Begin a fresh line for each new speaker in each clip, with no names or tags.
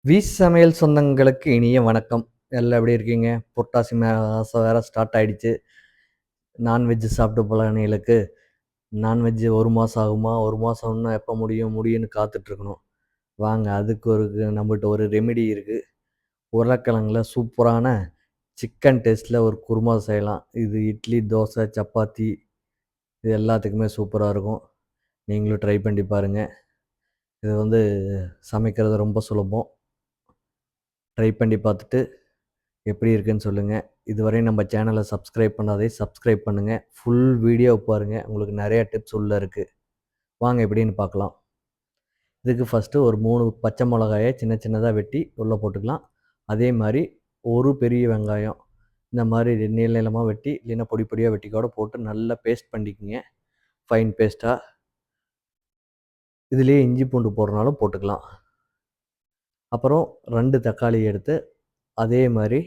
Views சமையல் சொந்தங்களுக்கு இனிய வணக்கம். எல்லாம் எப்படி இருக்கீங்க? புரட்டாசி மாசம் வேற ஸ்டார்ட் ஆயிடுச்சு. நான்வெஜ் சாப்பிட்டு பழகினவங்களுக்கு, நான்வெஜ் 1 மாசம் ஆகுமா? 1 மாசம் இன்னும் எப்போ முடியும் முடியும்னு காத்துட்ருக்கணும். வாங்க அதுக்கு நம்மள்ட்ட ஒரு ரெமெடி இருக்கு. உருளைக்கிழங்குல சூப்பரான சிக்கன் டேஸ்ட்ல ஒரு குருமா செய்யலாம். இது இட்லி, தோசை, சப்பாத்தி இது எல்லாத்துக்குமே சூப்பரா இருக்கும். நீங்களும் ட்ரை பண்ணி பாருங்க. இது சமைக்கிறது ரொம்ப சுலபம். ட்ரை பண்ணி பார்த்துட்டு எப்படி இருக்குன்னு சொல்லுங்க. இதுவரையும் நம்ம சேனல சப்ஸ்கிரைப் பண்ணாதே சப்ஸ்கிரைப் பண்ணுங்க. ஃபுல் வீடியோ பாருங்க. உங்களுக்கு நெறைய டிப்ஸ் உள்ள இருக்கு. வாங்க எப்படின்னு பார்க்கலாம். இதுக்கு ஃபர்ஸ்ட்டு ஒரு 3 பச்சை மிளகாய சின்ன சின்னதா வெட்டி உள்ள போட்டுக்கலாம். அதே மாரி ஒரு பெரிய வெங்காயம். இந்த மாரி நீள நீளமா வெட்டி, இல்லைன்னா பொடி பொடியா வெட்டி கூட போட்டு நல்லா பேஸ்ட் பண்ணிக்கங்க. ஃபைன் பேஸ்ட்டா. இதுலயே இஞ்சி பூண்டு போடுறனாலும் போட்டுக்கலாம். அப்புறம் 2 தக்காளி எடுத்து அதே மாரி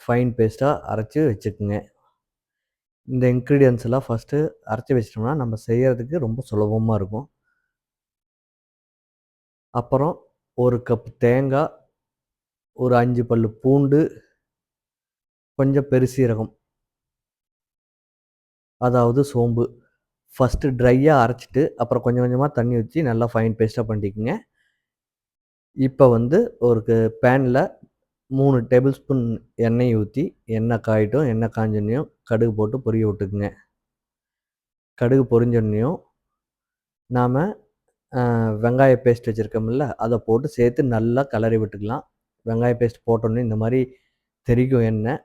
ஃபைன் பேஸ்ட்டா அரைச்சு வச்சுக்கங்க. இந்த இன்கிரீடியன்ட்ஸ் எல்லாம் ஃபர்ஸ்ட்டு அரைச்சு வச்சுட்டோம்னா, நம்ம செய்யறதுக்கு ரொம்ப சுலபமா இருக்கும். அப்புறம் 1 கப் தேங்கா, ஒரு 5 பல்லு பூண்டு, கொஞ்சம் பெருசீரகம், அதாவது சோம்பு. ஃபர்ஸ்ட்டு ட்ரையா அரைச்சுட்டு, அப்புறம் கொஞ்சம் கொஞ்சமா தண்ணி ஊத்தி நல்லா ஃபைன் பேஸ்ட்டா பண்ணிக்கங்க. இப்ப ஒரு பேன்ல 3 டேபிள் ஸ்பூன் எண்ணெய் ஊத்தி, எண்ணெய் காயட்டும். எண்ணெய் காஞ்சோனயும் கடுகு போட்டு பொரிய விட்டுக்குங்க. கடுகு பொரிஞ்சோனயும், நாம வெங்காய பேஸ்ட் வச்சிருக்கோம்ல, அத போட்டு சேர்த்து நல்லா கிளறி விட்டுக்கலாம். வெங்காய பேஸ்ட் போட்டோனே இந்த மாரி தெறிக்கும் எண்ணெய்.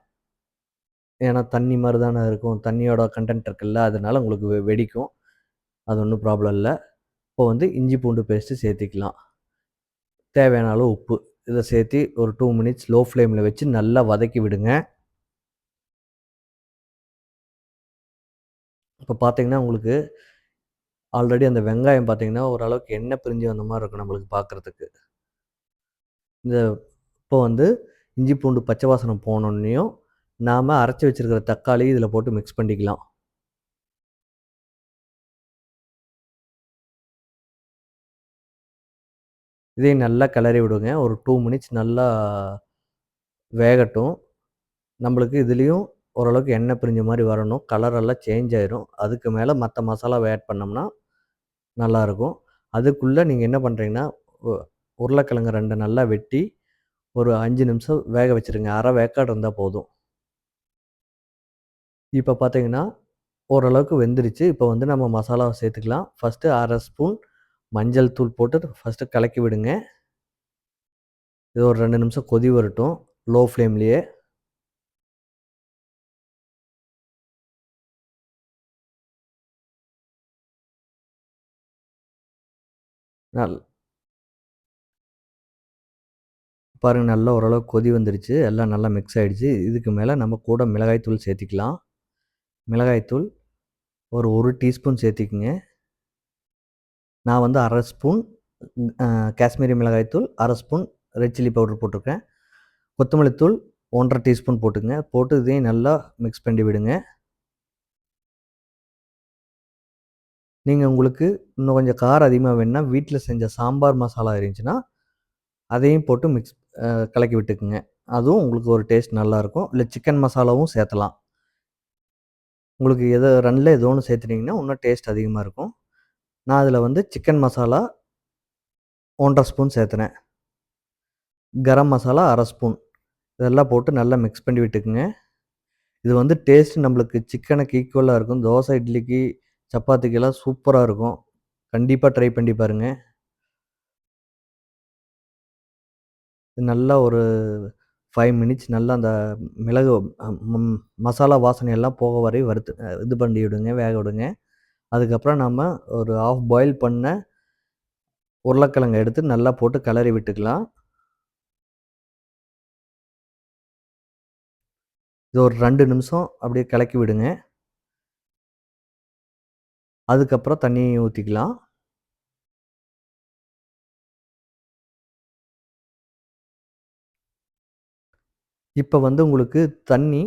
ஏன்னா தண்ணி மாரி தானே இருக்கும். தண்ணியோட கன்டென்ட் இருக்குல்ல, அதனால உங்களுக்கு வெடிக்கும். அது ஒண்ணும் ப்ராப்ளம் இல்ல. இப்போ இஞ்சி பூண்டு பேஸ்ட்டு சேர்த்திக்கலாம். தேவையான அளவு உப்பு. இத சேர்த்து ஒரு 2 மினிட்ஸ் லோ ஃப்ளேம்ல வச்சு நல்லா வதக்கி விடுங்க. இப்போ பார்த்தீங்கன்னா, உங்களுக்கு ஆல்ரெடி அந்த வெங்காயம் பார்த்தீங்கன்னா, ஓரளவுக்கு எண்ணெய் பிரிஞ்சு வந்த மாரி இருக்கும் நம்மளுக்கு பார்க்கறதுக்கு. இந்த இப்போ இஞ்சி பூண்டு பச்சை வாசனை போனோனயும், நாம அரைச்சு வச்சிருக்கிற தக்காளி இதில போட்டு மிக்ஸ் பண்ணிக்கலாம். இதையும் நல்லா கிளறி விடுங்க. ஒரு 2 மினிட்ஸ் நல்லா வேகட்டும். நம்மளுக்கு இதுலயும் ஓரளவுக்கு எண்ணெய் பிரிஞ்ச மாரி வரணும். கலர் எல்லாம் சேஞ்ச் ஆயிரும். அதுக்கு மேல மத்த மசாலாவ ஆட் பண்ணோம்னா நல்லாருக்கும். அதுக்குள்ள நீங்க என்ன பண்றீங்கன்னா, உ உருளைக்கிழங்கு 2 நல்லா வெட்டி ஒரு 5 நிமிஷம் வேக வச்சுருங்க. அரை வேக்காடு இருந்தா போதும். இப்ப பார்த்தீங்கன்னா, ஓரளவுக்கு வெந்துருச்சு. இப்ப நம்ம மசாலாவ சேர்த்துக்கலாம். ஃபர்ஸ்ட்டு 1/2 ஸ்பூன் மஞ்சள் தூள் போட்டு ஃபர்ஸ்ட்டு கலக்கி விடுங்க. இது ஒரு 2 நிமிஷம் கொதி வரட்டும். லோ ஃப்ளேம்லயே. நல் பாருங்க நல்லா ஓரளவுக்கு கொதி வந்துருச்சு. எல்லாம் நல்லா மிக்ஸ் ஆயிடுச்சு. இதுக்கு மேல நம்ம கூட மிளகாய் தூள் சேர்த்திக்கலாம். மிளகாய் தூள் ஒரு 1 டீஸ்பூன் சேர்த்திக்கங்க. நான் 1/2 ஸ்பூன் அ காஷ்மீரி மிளகாய் தூள், 1/2 ஸ்பூன் ரெட் சில்லி பவுடர் போட்டிருக்கேன். கொத்தமல்லி தூள் 1 1/2 டீஸ்பூன் போட்டுக்கங்க. போட்டு இதையும் நல்லா மிக்ஸ் பண்ணி விடுங்க. நீங்க உங்களுக்கு இன்னும் கொஞ்சம் காரம் அதிகமா வேணும்னா, வீட்ல செஞ்ச சாம்பார் மசாலா இருந்துச்சுன்னா, அதையும் போட்டு கலக்கி விட்டுக்குங்க. அதுவும் உங்களுக்கு ஒரு டேஸ்ட் நல்லாருக்கும். இல்ல சிக்கன் மசாலாவும் சேர்த்தலாம். உங்களுக்கு 2ல ஏதோ ஒண்ணு சேர்த்துட்டீங்கன்னா, இன்னும் டேஸ்ட் அதிகமா இருக்கும். நான் அதில chicken masala 1 1/2 spoon சேர்த்துனேன். Garam masala 1/2 spoon. இதெல்லாம் போட்டு நல்லா மிக்ஸ் பண்ணி விட்டுக்குங்க. இது டேஸ்ட் நம்மளுக்கு சிக்கனுக்கு ஈக்குவலா இருக்கும். தோசை, இட்லிக்கு, சப்பாத்திக்கெல்லாம் சூப்பரா இருக்கும். கண்டிப்பா ட்ரை பண்ணி பாருங்க. நல்லா ஒரு 5 மினிட்ஸ் நல்லா அந்த மிளகு அ ம் மசாலா வாசனை எல்லாம் போக வரை வறுத்து இது பண்ணி விடுங்க, வேக விடுங்க. அதுக்கப்புறம் நம்ம ஒரு 1/2 பாயில் பண்ண உருளைக்கிழங்க எடுத்து நல்லா போட்டு கிளறி விட்டுக்கலாம். இது ஒரு 2 நிமிஷம் அப்படியே கலக்கி விடுங்க. அதுக்கப்புறம் தண்ணி ஊத்திக்கலாம். இப்ப உங்களுக்கு தண்ணி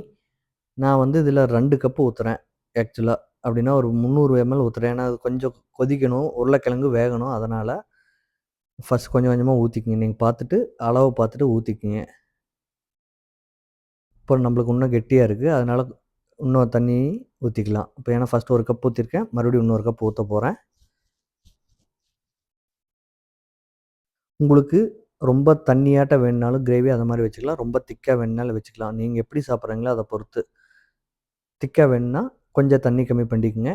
நான் இதில 2 கப் ஊத்துறேன் ஆக்சுவலா. அப்படின்னா ஒரு 300 எம்எல் ஊத்துறேன். ஏன்னா அது கொஞ்சம் கொதிக்கணும், உருளைக்கிழங்கு வேகணும் அதனால. ஃபர்ஸ்ட் கொஞ்சம் கொஞ்சமாக ஊற்றிக்கிங்க. நீங்கள் பார்த்துட்டு அளவு பார்த்துட்டு ஊற்றிக்கிங்க. இப்போ நம்மளுக்கு இன்னும் கெட்டியாக இருக்குது, அதனால் இன்னும் தண்ணி ஊற்றிக்கலாம். இப்போ ஏன்னா ஃபஸ்ட்டு ஒரு கப் ஊற்றிருக்கேன், மறுபடியும் இன்னொரு கப் ஊற்ற போகிறேன். உங்களுக்கு ரொம்ப தண்ணியாட்ட வேணுனாலும் கிரேவி அதை மாதிரி வச்சுக்கலாம், ரொம்ப திக்காக வேணுனாலும் வச்சுக்கலாம். நீங்கள் எப்படி சாப்பிட்றீங்களோ அதை பொறுத்து. திக்காக வேணுன்னா கொஞ்சம் தண்ணி கம்மி பண்ணிக்கங்க,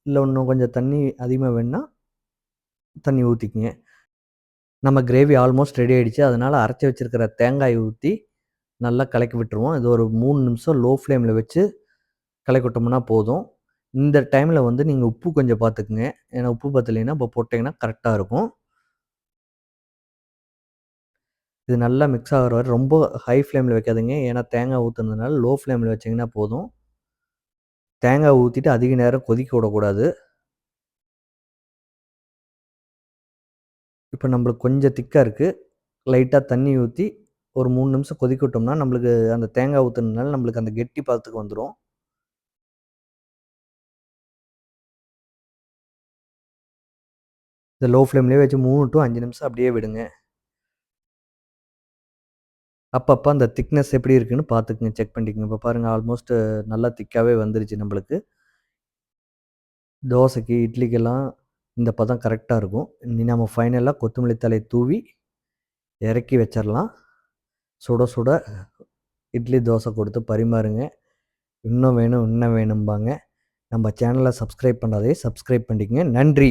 இல்லை இன்னும் கொஞ்சம் தண்ணி அதிகமாக வேணுன்னா தண்ணி ஊற்றிக்கிங்க. நம்ம கிரேவி ஆல்மோஸ்ட் ரெடி ஆகிடுச்சு, அதனால் அரைச்சி வச்சுருக்கிற தேங்காய் ஊற்றி நல்லா கலக்கி விட்டுருவோம். இது ஒரு 3 நிமிஷம் லோ ஃப்ளேமில் வச்சு கலக்கி விட்டோம்னா போதும். இந்த டைமில் வந்து நீங்கள் உப்பு கொஞ்சம் பார்த்துக்குங்க, ஏன்னா உப்பு பத்தலைன்னா இப்போ போட்டிங்கன்னா கரெக்டாக இருக்கும். இது நல்லா மிக்ஸ் ஆகிற வரை ரொம்ப ஹை ஃப்ளேமில் வைக்காதீங்க, ஏன்னா தேங்காய் ஊற்றுனதுனால லோ ஃப்ளேமில் வச்சிங்கன்னா போதும். தேங்காய் ஊற்றிட்டு அதிக நேரம் கொதிக்க விடக்கூடாது. இப்போ நம்மளுக்கு கொஞ்சம் திக்காக இருக்குது, லைட்டாக தண்ணி ஊற்றி ஒரு 3 நிமிஷம் கொதிக்க விட்டோம்னா நம்மளுக்கு அந்த தேங்காய் ஊற்றுனதுனால நம்மளுக்கு அந்த கெட்டி பதத்துக்கு வந்துடும். இதை லோ ஃப்ளேம்லேயே வச்சு 3 to 5 நிமிஷம் அப்படியே விடுங்க. அப்பப்போ அந்த திக்னஸ் எப்படி இருக்குன்னு பார்த்துக்குங்க, செக் பண்ணிக்கங்க. இப்போ பாருங்கள், ஆல்மோஸ்ட் நல்லா திக்காகவே வந்துருச்சு நம்மளுக்கு. தோசைக்கு இட்லிக்கெல்லாம் இந்த பதம் கரெக்டாக இருக்கும். இனி நம்ம ஃபைனலாக கொத்தமல்லி தழை தூவி இறக்கி வச்சிடலாம். சுட சுட இட்லி தோசை கொடுத்து பரிமாறுங்க. இன்னும் வேணும் இன்னும் வேணும்பாங்க. நம்ம சேனலை சப்ஸ்கிரைப் பண்ணாதே சப்ஸ்கிரைப் பண்ணிக்கங்க. நன்றி.